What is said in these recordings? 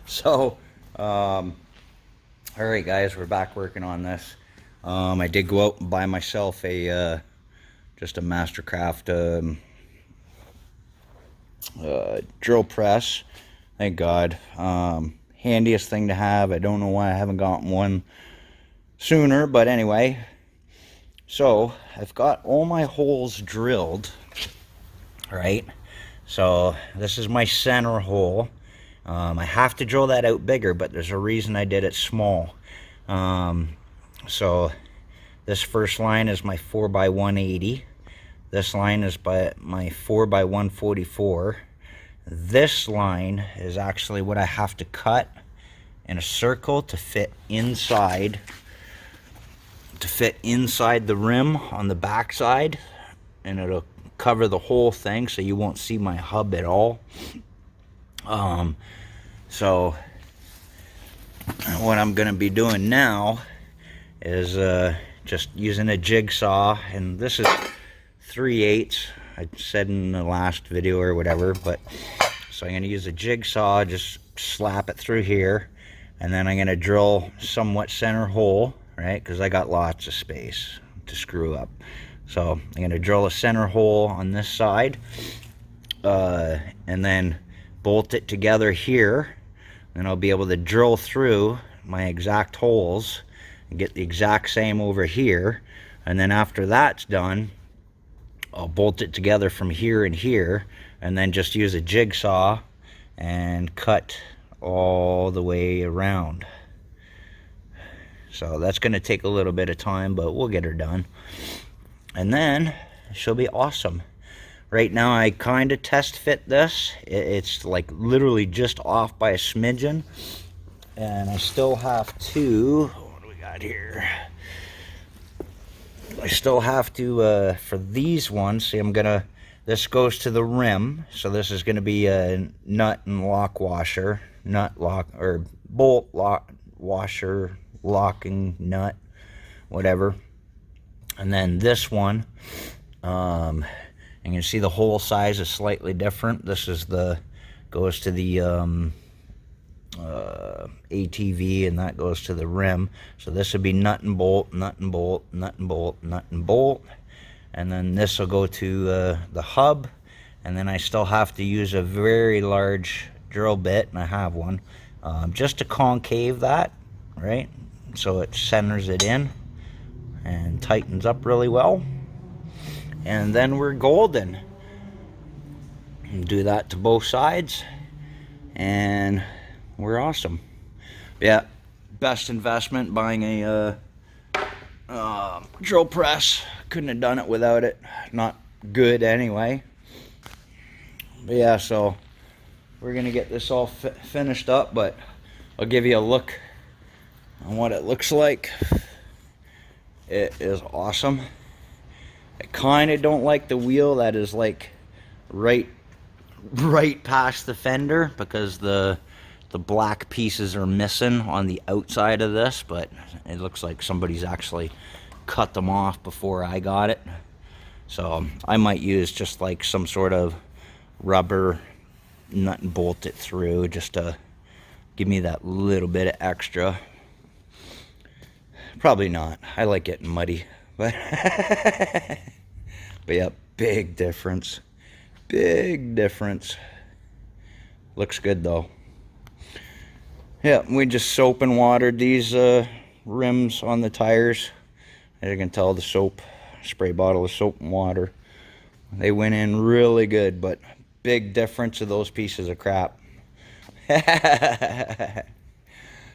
So, all right, guys, we're back working on this. I did go out and buy myself a just a Mastercraft drill press. Thank God. Handiest thing to have. I don't know why I haven't gotten one sooner, but anyway. So I've got all my holes drilled, right? So this is my center hole. I have to drill that out bigger, but there's a reason I did it small. So this first line is my 4x180. This line is by my 4x144. This line is actually what I have to cut in a circle to fit inside the rim on the back side, and it'll cover the whole thing so you won't see my hub at all. So what I'm gonna be doing now is just using a jigsaw, and this is 3/8. I said in the last video or whatever, but so I'm gonna use a jigsaw, just slap it through here, and then I'm gonna drill somewhat center hole, right? Because I got lots of space to screw up. So I'm gonna drill a center hole on this side, and then bolt it together here. Then I'll be able to drill through my exact holes and get the exact same over here. And then after that's done, I'll bolt it together from here and here, and then just use a jigsaw and cut all the way around. So that's going to take a little bit of time, but we'll get her done. And then she'll be awesome. Right now I kind of test fit this. It's like literally just off by a smidgen. And I still have to, what do we got here? I still have to, for these ones, see, this goes to the rim, so this is going to be a nut and lock washer, or bolt lock washer, locking nut, whatever. And then this one, and you can see the hole size is slightly different. This is goes to the ATV, and that goes to the rim. So this would be nut and bolt, nut and bolt, nut and bolt, nut and bolt. And then this will go to the hub. And then I still have to use a very large drill bit, and I have one, just to concave that, right? So it centers it in and tightens up really well. And then we're golden. Do that to both sides, and we're awesome. Yeah, best investment, buying a drill press. Couldn't have done it without it. Not good anyway. But yeah, so we're gonna get this all finished up, but I'll give you a look on what it looks like. It is awesome. I kind of don't like the wheel that is like right past the fender, because the black pieces are missing on the outside of this, but it looks like somebody's actually cut them off before I got it. So I might use just like some sort of rubber nut and bolt it through, just to give me that little bit of extra. Probably not. I like getting muddy, but but yeah, big difference. Big difference. Looks good though. Yeah, we just soap and watered these rims on the tires. As you can tell, the spray bottle of soap and water. They went in really good, but big difference of those pieces of crap.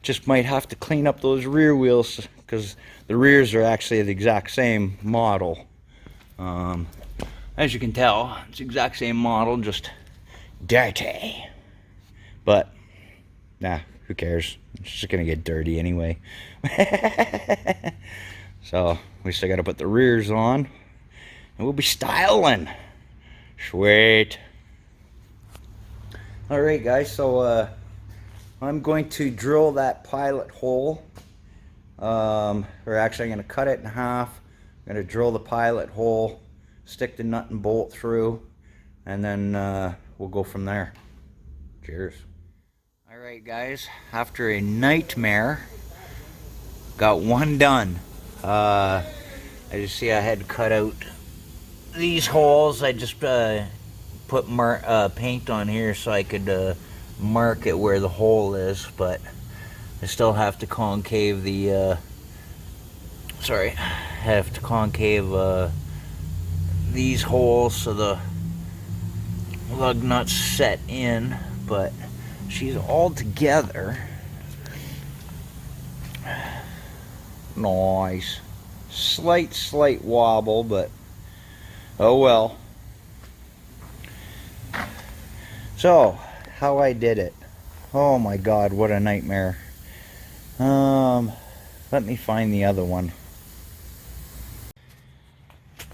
Just might have to clean up those rear wheels, because the rears are actually the exact same model. As you can tell, it's the exact same model, just dirty. But, nah, who cares? It's just gonna get dirty anyway. So, we still gotta put the rears on, and we'll be styling. Sweet. Alright guys, so I'm going to drill that pilot hole. Or actually I'm going to cut it in half. I'm going to drill the pilot hole, stick the nut and bolt through, and then we'll go from there. Cheers. All right, guys, after a nightmare, got one done. As you see, I had to cut out these holes. I just put paint on here so I could mark it where the hole is, but I still have to concave the these holes so the lug nuts set in, but she's all together. Nice. Slight wobble, but oh well. So, how I did it. Oh my god, what a nightmare. Let me find the other one.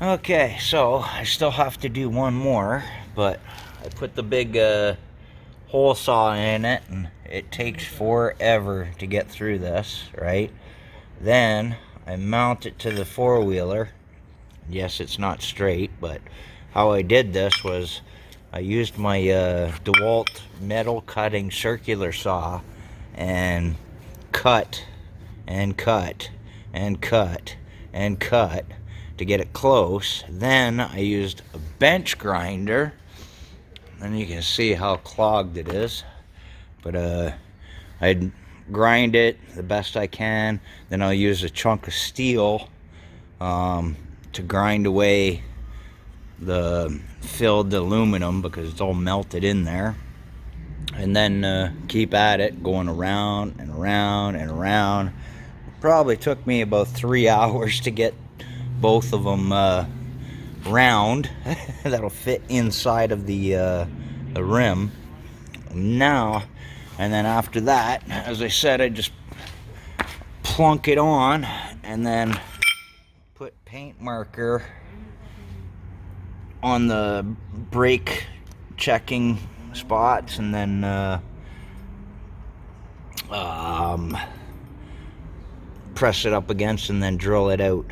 Okay, so I still have to do one more, but I put the big hole saw in it, and it takes forever to get through this, right? Then I mount it to the four-wheeler. Yes, it's not straight, but how I did this was I used my DeWalt metal cutting circular saw and cut and cut and cut and cut to get it close. Then I used a bench grinder, and you can see how clogged it is, but I'd grind it the best I can. Then I'll use a chunk of steel to grind away the filled aluminum because it's all melted in there, and then keep at it, going around and around and around. Probably took me about 3 hours to get both of them round. That'll fit inside of the rim now. And then after that, as I said, I just plunk it on and then put paint marker on the brake checking spots, and then press it up against and then drill it out.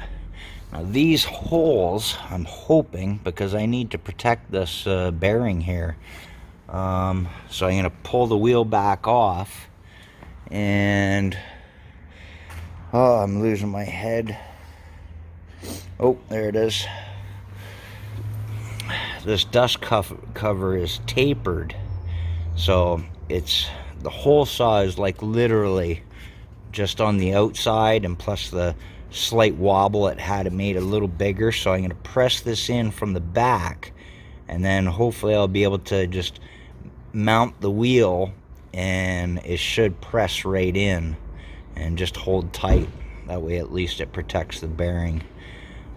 Now these holes, I'm hoping, because I need to protect this bearing here, so I'm going to pull the wheel back off, and oh, I'm losing my head. Oh, there it is. This dust cover is tapered, so it's, the hole saw is like literally just on the outside, and plus the slight wobble it had, it made it a little bigger. So I'm going to press this in from the back, and then hopefully I'll be able to just mount the wheel, and it should press right in and just hold tight. That way at least it protects the bearing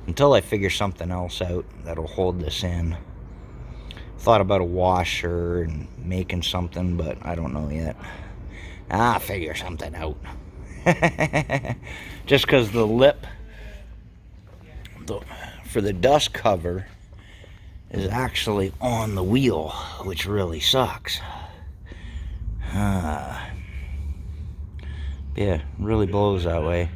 until I figure something else out that'll hold this in. Thought about a washer and making something, but I don't know yet. I'll figure something out. Just because the lip for the dust cover is actually on the wheel, which really sucks. Yeah, really blows that way.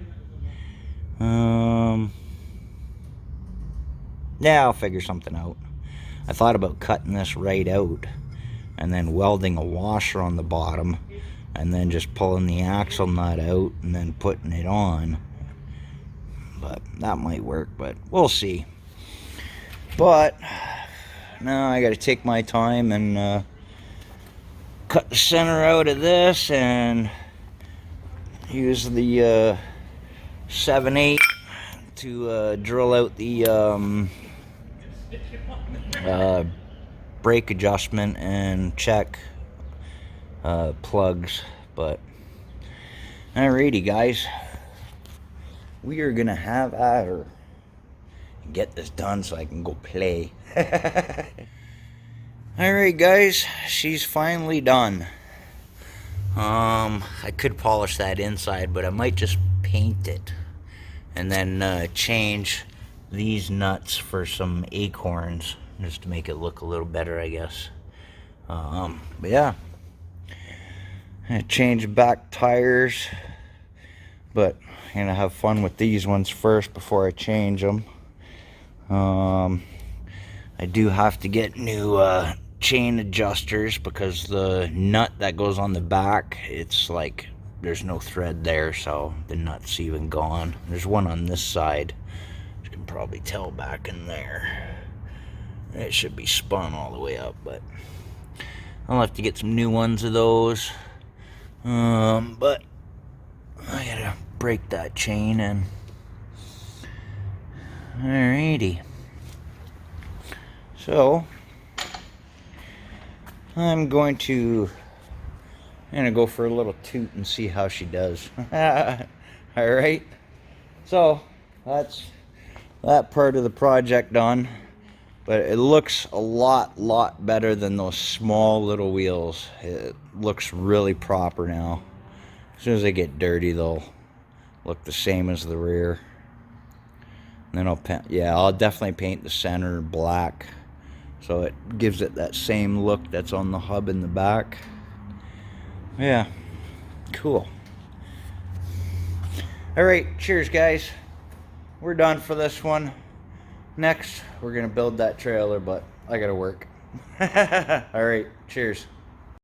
Yeah, I'll figure something out. I thought about cutting this right out and then welding a washer on the bottom, and then just pulling the axle nut out and then putting it on. But that might work, but we'll see. But now I got to take my time and cut the center out of this and use the 7/8 to drill out the brake adjustment and check plugs. But alrighty, guys, we are gonna have at her and get this done so I can go play. Alright, guys, she's finally done. I could polish that inside, but I might just paint it and then change these nuts for some acorns just to make it look a little better, I guess. But yeah, I changed back tires, but I'm gonna have fun with these ones first before I change them. I do have to get new chain adjusters because the nut that goes on the back, it's like there's no thread there, so the nut's even gone. There's one on this side, you can probably tell back in there. It should be spun all the way up, but I'll have to get some new ones of those. But I gotta break that chain in. Alrighty. So I'm gonna go for a little toot and see how she does. Alright. So that's that part of the project done. But it looks a lot better than those small little wheels. It looks really proper now. As soon as they get dirty, they'll look the same as the rear. And then I'll definitely paint the center black, so it gives it that same look that's on the hub in the back. Yeah, cool. Alright, cheers guys. We're done for this one. Next, we're gonna build that trailer, but I gotta work. Alright, cheers.